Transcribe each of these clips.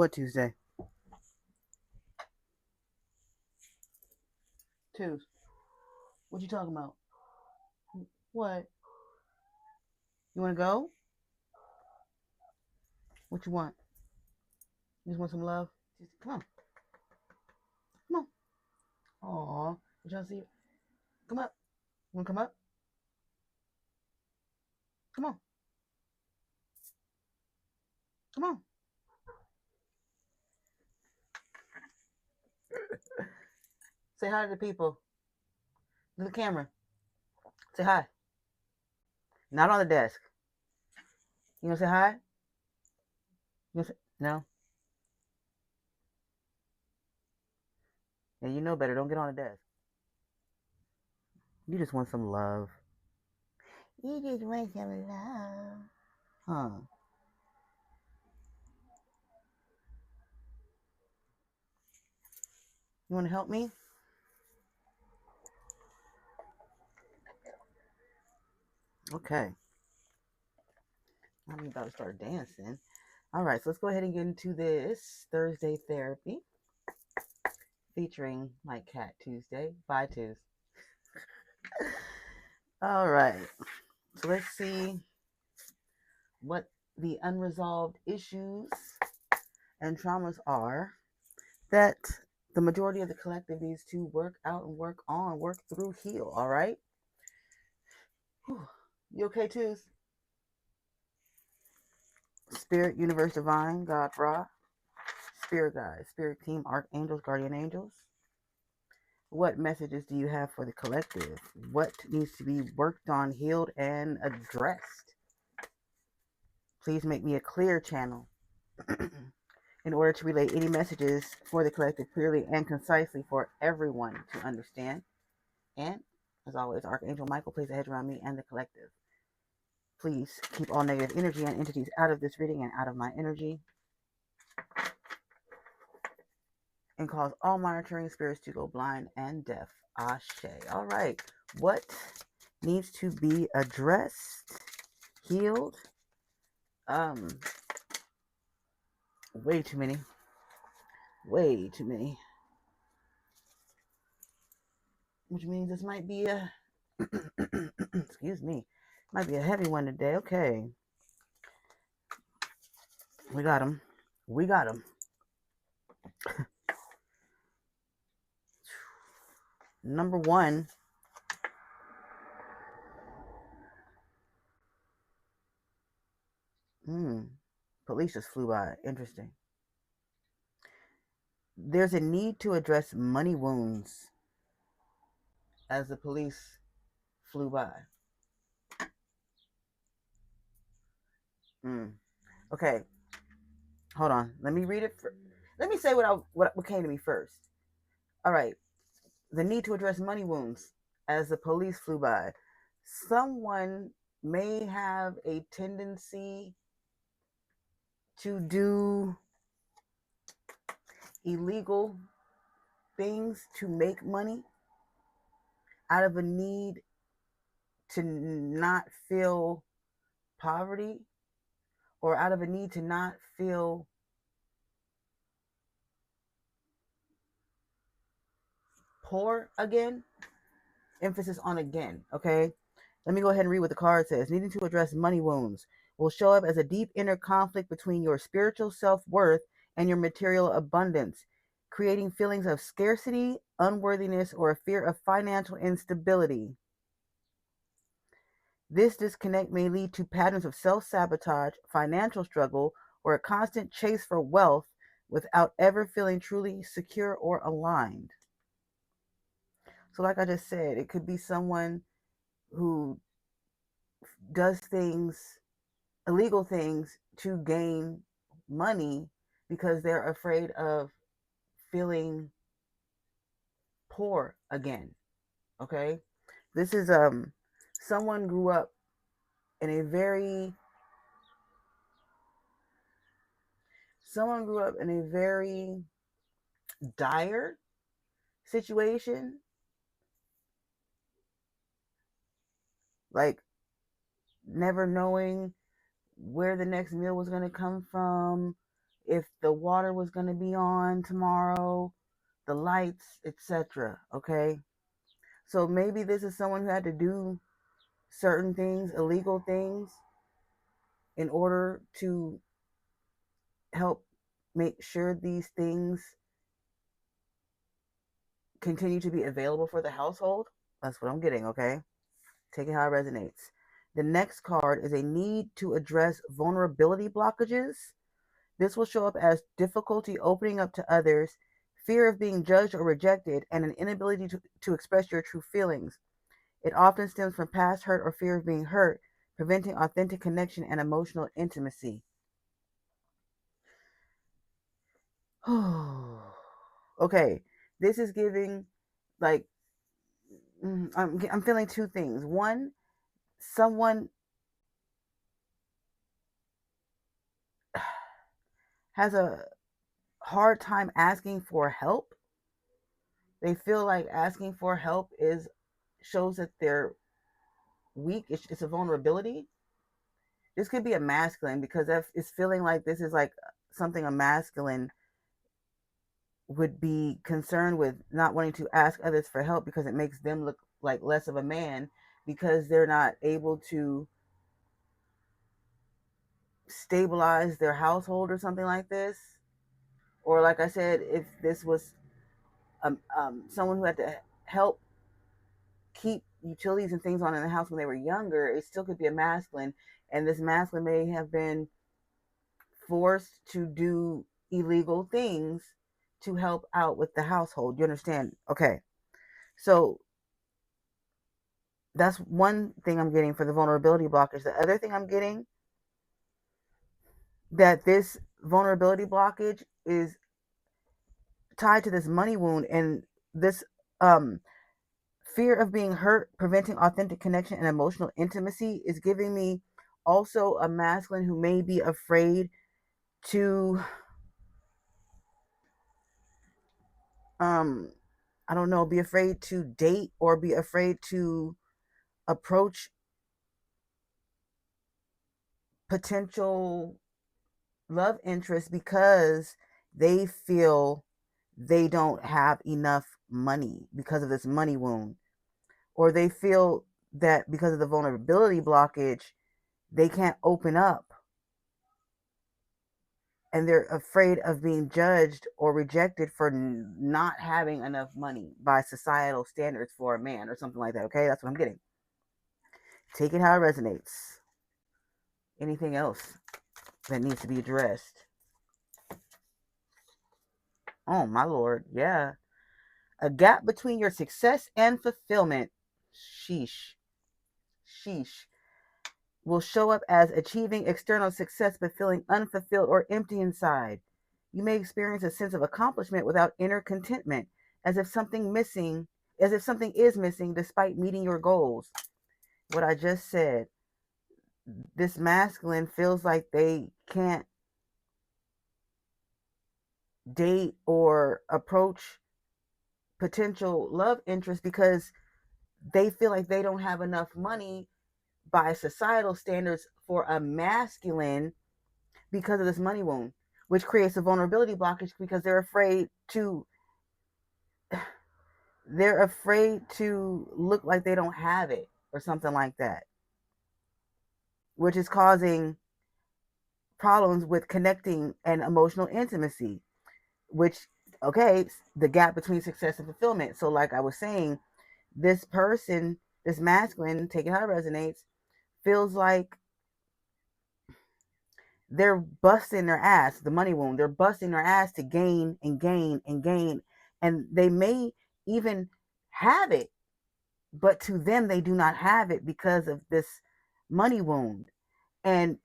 what Tuesday? Tuesday. What you talking about? What? You want to go? What you want? You just want some love? Come on. Come on. Aw. You trying to see? Come up. You want to come up? Come on. Come on. Say hi to the people. To the camera. Say hi. Not on the desk. You want to say hi? You want to say... No? Yeah, you know better. Don't get on the desk. You just want some love. You just want some love. Huh. You want to help me? Okay. I'm about to start dancing. All right, so let's go ahead and get into this Thursday therapy featuring my cat Tuesday. Bye, Tues. All right, so let's see what the unresolved issues and traumas are that the majority of the collective needs to work out and work on, work through, heal. All right? Whew. You okay, Tues? Spirit, universe, divine, God, Ra, spirit guides, spirit team, archangels, guardian angels. What messages do you have for the collective? What needs to be worked on, healed, and addressed? Please make me a clear channel in order to relay any messages for the collective clearly and concisely for everyone to understand. And, as always, Archangel Michael plays a hedge around me and the collective. Please keep all negative energy and entities out of this reading and out of my energy. And cause all monitoring spirits to go blind and deaf. Ashe. All right. What needs to be addressed, healed? Way too many. Way too many. Which means this might be a excuse me. Might be a heavy one today. Okay. We got him. We got him. Number one. Police just flew by. Interesting. There's a need to address money wounds as the police flew by. Okay. Hold on. Let me read it. Let me say what came to me first. All right. The need to address money wounds as the police flew by. Someone may have a tendency to do illegal things to make money out of a need to not feel poverty or out of a need to not feel poor again. Emphasis on again, okay? Let me go ahead and read what the card says. Needing to address money wounds will show up as a deep inner conflict between your spiritual self-worth and your material abundance, creating feelings of scarcity, unworthiness, or a fear of financial instability. This disconnect may lead to patterns of self-sabotage, financial struggle, or a constant chase for wealth without ever feeling truly secure or aligned. So like I just said, it could be someone who does things, illegal things, to gain money because they're afraid of feeling poor again. Okay? This is someone grew up in a very dire situation, like never knowing where the next meal was going to come from, if the water was going to be on tomorrow, the lights, etc. Okay, so maybe this is someone who had to do certain things, illegal things, in order to help make sure these things continue to be available for the household. That's what I'm getting, okay? Take it how it resonates. The next card is a need to address vulnerability blockages. This will show up as difficulty opening up to others, fear of being judged or rejected, and an inability to express your true feelings. It often stems from past hurt or fear of being hurt, preventing authentic connection and emotional intimacy. Okay, this is giving, like, I'm feeling two things. One, someone has a hard time asking for help. They feel like asking for help is shows that they're weak. It's a vulnerability. This could be a masculine, because it's feeling like this is like something a masculine would be concerned with, not wanting to ask others for help because it makes them look like less of a man, because they're not able to stabilize their household or something like this. Or like I said, if this was someone who had to help keep utilities and things on in the house when they were younger, it still could be a masculine. And this masculine may have been forced to do illegal things to help out with the household. You understand? Okay. So that's one thing I'm getting for the vulnerability blockage. The other thing I'm getting, that this vulnerability blockage is tied to this money wound, and this um fear of being hurt, preventing authentic connection and emotional intimacy, is giving me also a masculine who may be afraid to um I don't know, be afraid to date or be afraid to approach potential love interest because they feel they don't have enough money because of this money wound, or they feel that because of the vulnerability blockage they can't open up, and they're afraid of being judged or rejected for not having enough money by societal standards for a man or something like that. Okay, that's what I'm getting. Take it how it resonates. Anything else that needs to be addressed? Oh my lord, yeah. A gap between your success and fulfillment, sheesh, sheesh, will show up as achieving external success but feeling unfulfilled or empty inside. You may experience a sense of accomplishment without inner contentment, as if something missing, as if something is missing despite meeting your goals. What I just said, this masculine feels like they can't date or approach potential love interest because they feel like they don't have enough money by societal standards for a masculine because of this money wound, which creates a vulnerability blockage because they're afraid to look like they don't have it or something like that, which is causing problems with connecting and emotional intimacy, which, okay, the gap between success and fulfillment. So like I was saying, this person, this masculine, taking how it resonates, feels like they're busting their ass, the money wound, they're busting their ass to gain and gain and gain. And they may even have it, but to them, they do not have it because of this money wound. And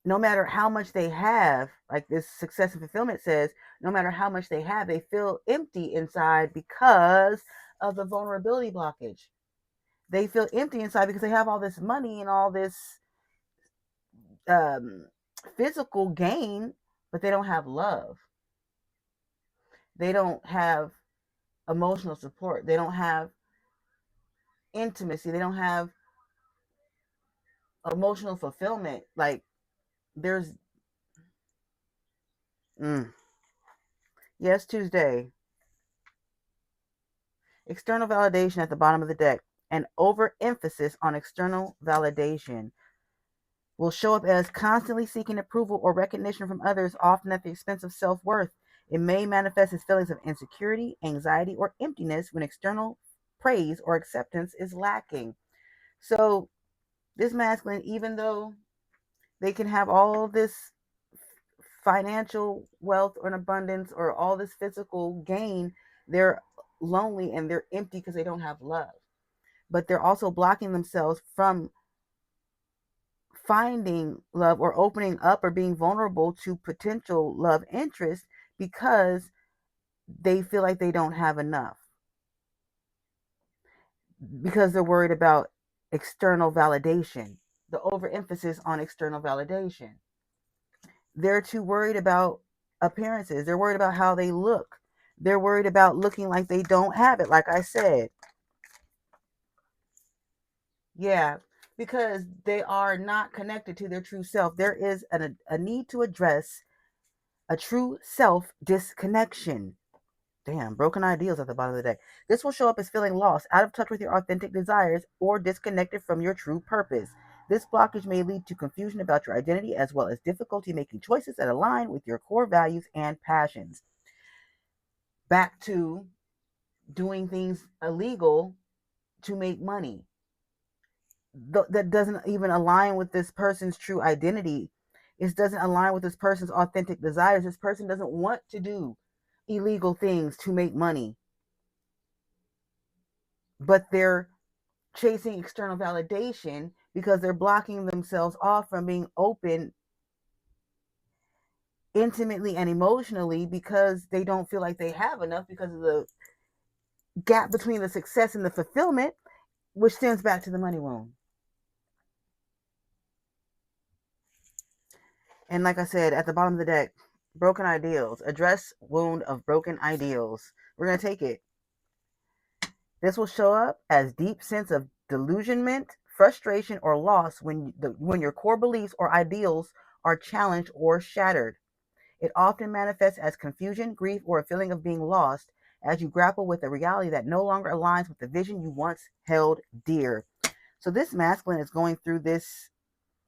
no matter how much they have, like this success and fulfillment says, no matter how much they have, they feel empty inside because of the vulnerability blockage. They feel empty inside because they have all this money and all this um, physical gain, but they don't have love. They don't have emotional support. They don't have intimacy. They don't have emotional fulfillment. Like there's Yes, Tuesday. External validation at the bottom of the deck. An overemphasis on external validation will show up as constantly seeking approval or recognition from others, often at the expense of self-worth. It may manifest as feelings of insecurity, anxiety, or emptiness when external praise or acceptance is lacking. So this masculine, even though they can have all this financial wealth or an abundance or all this physical gain, they're lonely and they're empty because they don't have love. But they're also blocking themselves from finding love or opening up or being vulnerable to potential love interest because they feel like they don't have enough, because they're worried about external validation, the overemphasis on external validation. They're too worried about appearances. They're worried about how they look. They're worried about looking like they don't have it, like I said. Yeah, because they are not connected to their true self. There is a need to address a true self disconnection. Damn, broken ideals at the bottom of the deck. This will show up as feeling lost, out of touch with your authentic desires, or disconnected from your true purpose. This blockage may lead to confusion about your identity as well as difficulty making choices that align with your core values and passions. Back to doing things illegal to make money. That doesn't even align with this person's true identity. It doesn't align with this person's authentic desires. This person doesn't want to do illegal things to make money, but they're chasing external validation because they're blocking themselves off from being open intimately and emotionally because they don't feel like they have enough because of the gap between the success and the fulfillment, which stems back to the money wound. And like I said, at the bottom of the deck, broken ideals. Address wound of broken ideals. We're going to take it. This will show up as deep sense of delusionment, frustration, or loss when your core beliefs or ideals are challenged or shattered. It often manifests as confusion, grief, or a feeling of being lost as you grapple with a reality that no longer aligns with the vision you once held dear. So this masculine is going through this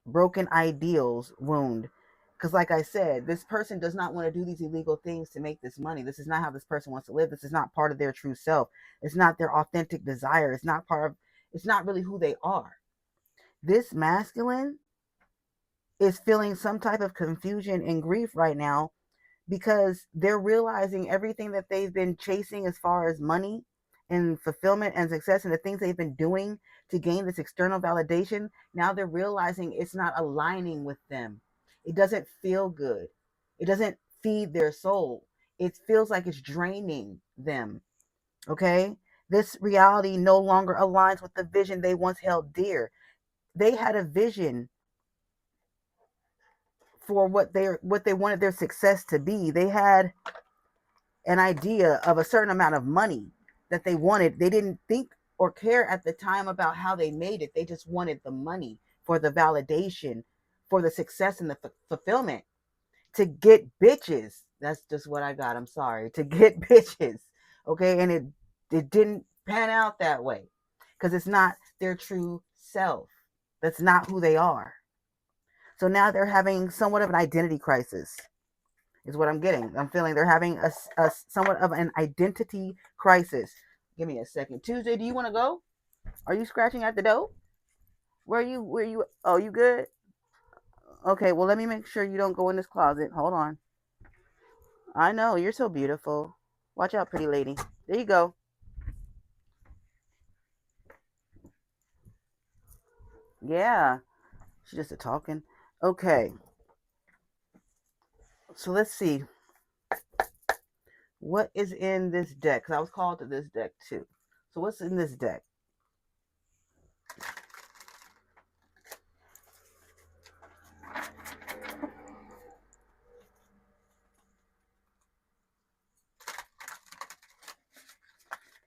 broken ideals wound. Because like I said, this person does not want to do these illegal things to make this money. This is not how this person wants to live. This is not part of their true self. It's not their authentic desire. It's not really who they are. This masculine is feeling some type of confusion and grief right now because they're realizing everything that they've been chasing as far as money and fulfillment and success and the things they've been doing to gain this external validation. Now they're realizing it's not aligning with them. It doesn't feel good. It doesn't feed their soul. It feels like it's draining them. Okay? This reality no longer aligns with the vision they once held dear. They had a vision for what they wanted their success to be. They had an idea of a certain amount of money that they wanted. They didn't think or care at the time about how they made it. They just wanted the money for the validation, for the success and the fulfillment, to get bitches. That's just what I got. I'm sorry. To get bitches. Okay. And it didn't pan out that way because it's not their true self. That's not who they are. So now they're having somewhat of an identity crisis is what I'm getting. I'm feeling they're having a somewhat of an identity crisis. Give me a second. Tuesday, do you want to go? Are you scratching at the door? Where you oh, you good? Okay, well let me make sure you don't go in this closet. Hold on. I know, you're so beautiful. Watch out, pretty lady. There you go. Yeah. She's just a talking. Okay. So let's see. What is in this deck? Because I was called to this deck too. So what's in this deck?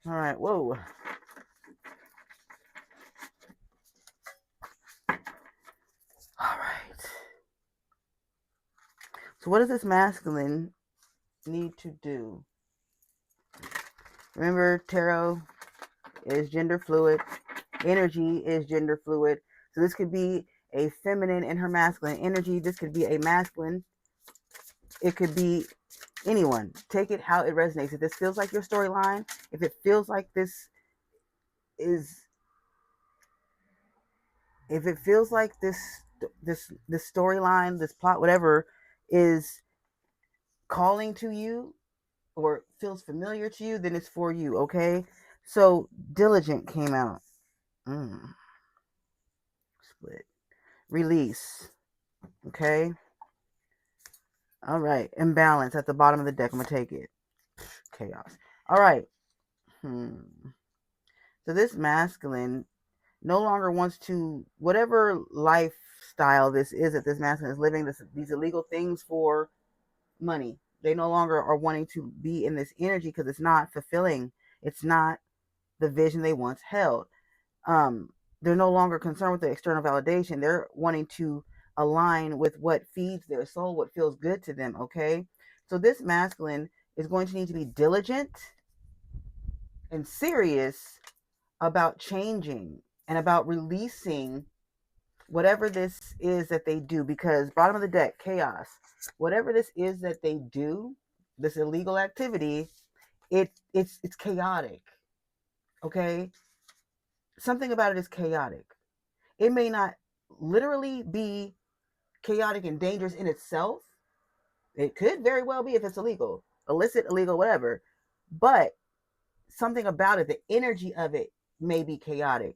All right. Whoa. All right. So what does this masculine need to do? Remember, tarot is gender fluid. Energy is gender fluid. So this could be a feminine in her masculine energy. This could be a masculine. It could be anyone. Take it how it resonates. If this feels like your storyline, if it feels like is if it feels like this storyline, this plot, whatever, is calling to you or feels familiar to you, then it's for you. Okay. So diligent came out. Split. Release. Okay. All right. Imbalance at the bottom of the deck. I'm gonna take it. Chaos. All right. So this masculine no longer wants to, whatever lifestyle this is that this masculine is living, these illegal things for money. They no longer are wanting to be in this energy because it's not fulfilling. It's not the vision they once held. They're no longer concerned with the external validation. They're wanting to align with what feeds their soul, what feels good to them. Okay. So this masculine is going to need to be diligent and serious about changing and about releasing whatever this is that they do, because bottom of the deck, chaos, whatever this is that they do, this illegal activity, it's chaotic. Okay. Something about it is chaotic. It may not literally be chaotic and dangerous in itself. It could very well be if it's illegal, illicit, illegal, whatever. But something about it, the energy of it may be chaotic.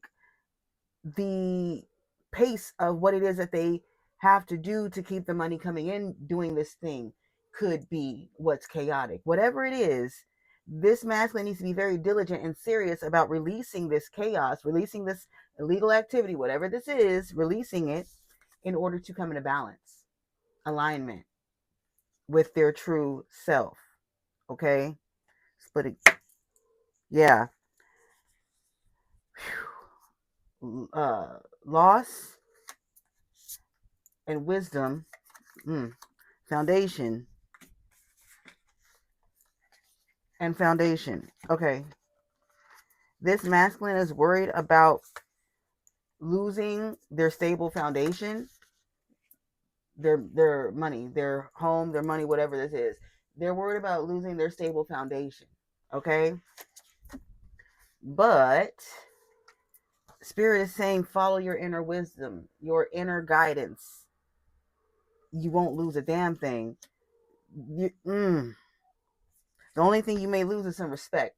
The pace of what it is that they have to do to keep the money coming in doing this thing could be what's chaotic. Whatever it is, this masculine needs to be very diligent and serious about releasing this chaos, releasing this illegal activity, whatever this is, releasing it in order to come into balance, alignment with their true self. Okay? Splitting. Yeah. Loss and wisdom. Foundation. And foundation. Okay. This masculine is worried about losing their stable foundation, their money, their home, their money, whatever this is. They're worried about losing their stable foundation. Okay? But Spirit is saying follow your inner wisdom, your inner guidance. You won't lose a damn thing. The only thing you may lose is some respect.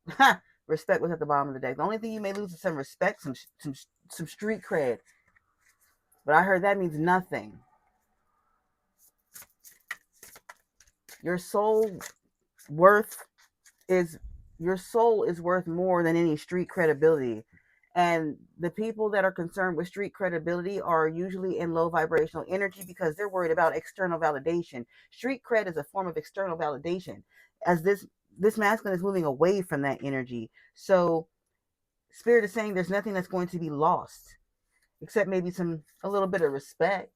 Respect was at the bottom of the deck. The only thing you may lose is some respect, some street cred. But I heard that means nothing. Your soul is worth more than any street credibility. And the people that are concerned with street credibility are usually in low vibrational energy because they're worried about external validation. Street cred is a form of external validation. As this masculine is moving away from that energy. So Spirit is saying there's nothing that's going to be lost except maybe a little bit of respect,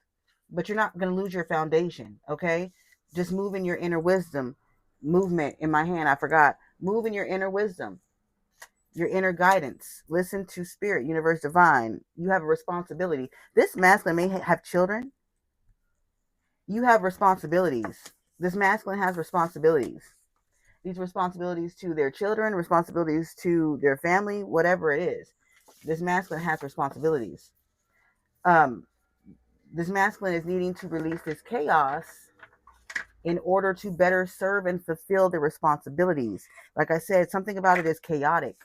but you're not going to lose your foundation. Okay. Just move in your inner wisdom. Movement in my hand. I forgot. Move in your inner wisdom, your inner guidance. Listen to Spirit, universe, divine. You have a responsibility. This masculine may have children. You have responsibilities. This masculine has responsibilities. These responsibilities to their children, responsibilities to their family, whatever it is. This masculine has responsibilities. This masculine is needing to release this chaos in order to better serve and fulfill their responsibilities. Like I said, something about it is chaotic.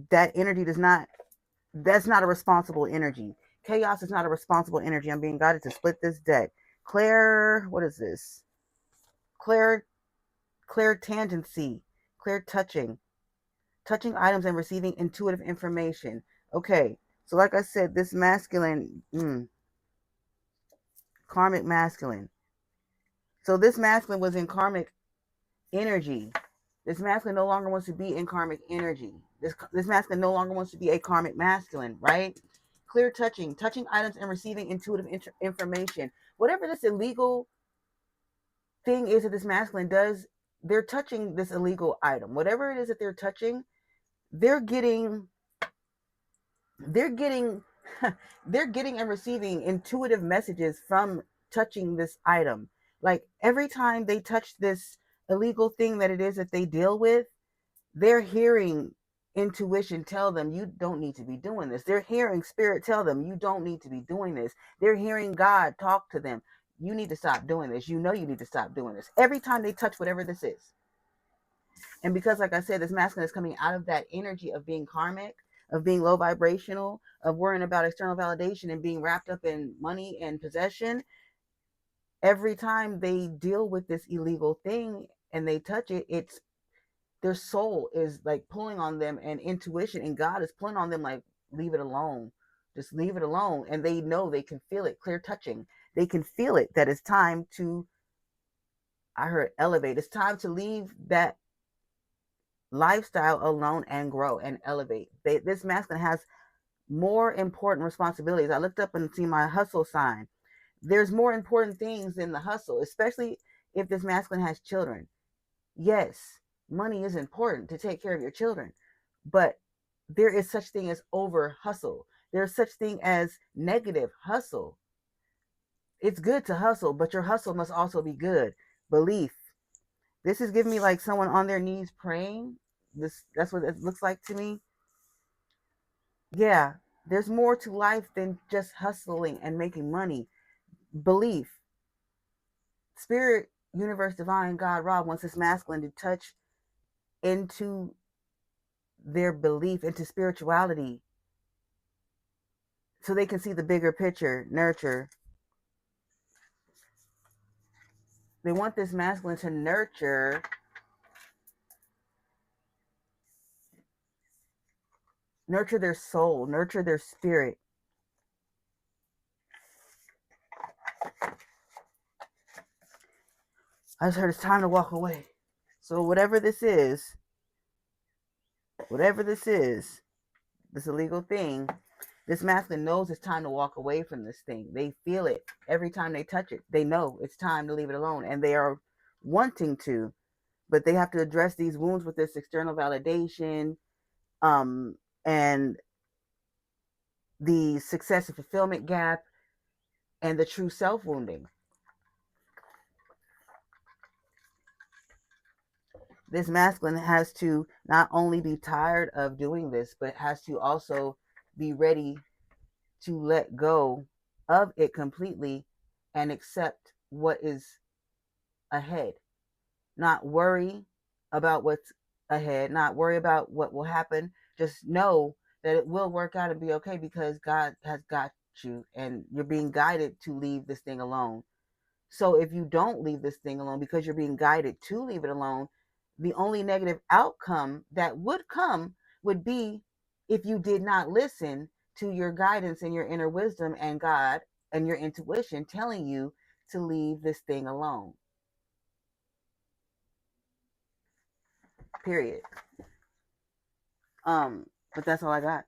That energy that's not a responsible energy. Chaos is not a responsible energy. I'm being guided to split this deck. What is this? Claire tangency, clear touching items and receiving intuitive information. Okay, so like I said, this masculine, karmic masculine. So this masculine was in karmic energy. This masculine no longer wants to be in karmic energy. This masculine no longer wants to be a karmic masculine, right? Clear touching items and receiving intuitive information. Whatever this illegal thing is that this masculine does, they're touching this illegal item. Whatever it is that they're touching, they're getting they're getting they're getting and receiving intuitive messages from touching this item. Like every time they touch this illegal thing that it is that they deal with, they're hearing intuition tell them you don't need to be doing this. They're hearing spirit tell them you don't need to be doing this. They're hearing God talk to them. You need to stop doing this. You know you need to stop doing this. Every time they touch whatever this is. And because, like I said, this masculine is coming out of that energy of being karmic, of being low vibrational, of worrying about external validation and being wrapped up in money and possession. Every time they deal with this illegal thing and they touch it, it's their soul is like pulling on them, and intuition and God is pulling on them like, leave it alone. Just leave it alone. And they know, they can feel it, clear touching. They can feel it, that it's time to, I heard elevate. It's time to leave that lifestyle alone and grow and elevate. This masculine has more important responsibilities. I looked up and see my hustle sign. There's more important things than the hustle, especially if this masculine has children. Yes, money is important to take care of your children, but there is such thing as over hustle. There's such thing as negative hustle. It's good to hustle, but your hustle must also be good. Belief. This is giving me like someone on their knees praying. That's what it looks like to me. Yeah, there's more to life than just hustling and making money. Belief. Spirit, universe, divine, God, Ra wants this masculine to touch into their belief, into spirituality, so they can see the bigger picture. Nurture. They want this masculine to nurture their soul, nurture their spirit. I just heard it's time to walk away. So whatever this is, this illegal thing, this masculine knows it's time to walk away from this thing. They feel it every time they touch it. They know it's time to leave it alone, and they are wanting to, but they have to address these wounds with this external validation, and the success and fulfillment gap, and the true self wounding. This masculine has to not only be tired of doing this, but has to also be ready to let go of it completely and accept what is ahead. Not worry about what's ahead, not worry about what will happen. Just know that it will work out and be okay, because God has got you and you're being guided to leave this thing alone. So if you don't leave this thing alone because you're being guided to leave it alone, the only negative outcome that would come would be if you did not listen to your guidance and your inner wisdom and God and your intuition telling you to leave this thing alone. Period. But that's all I got.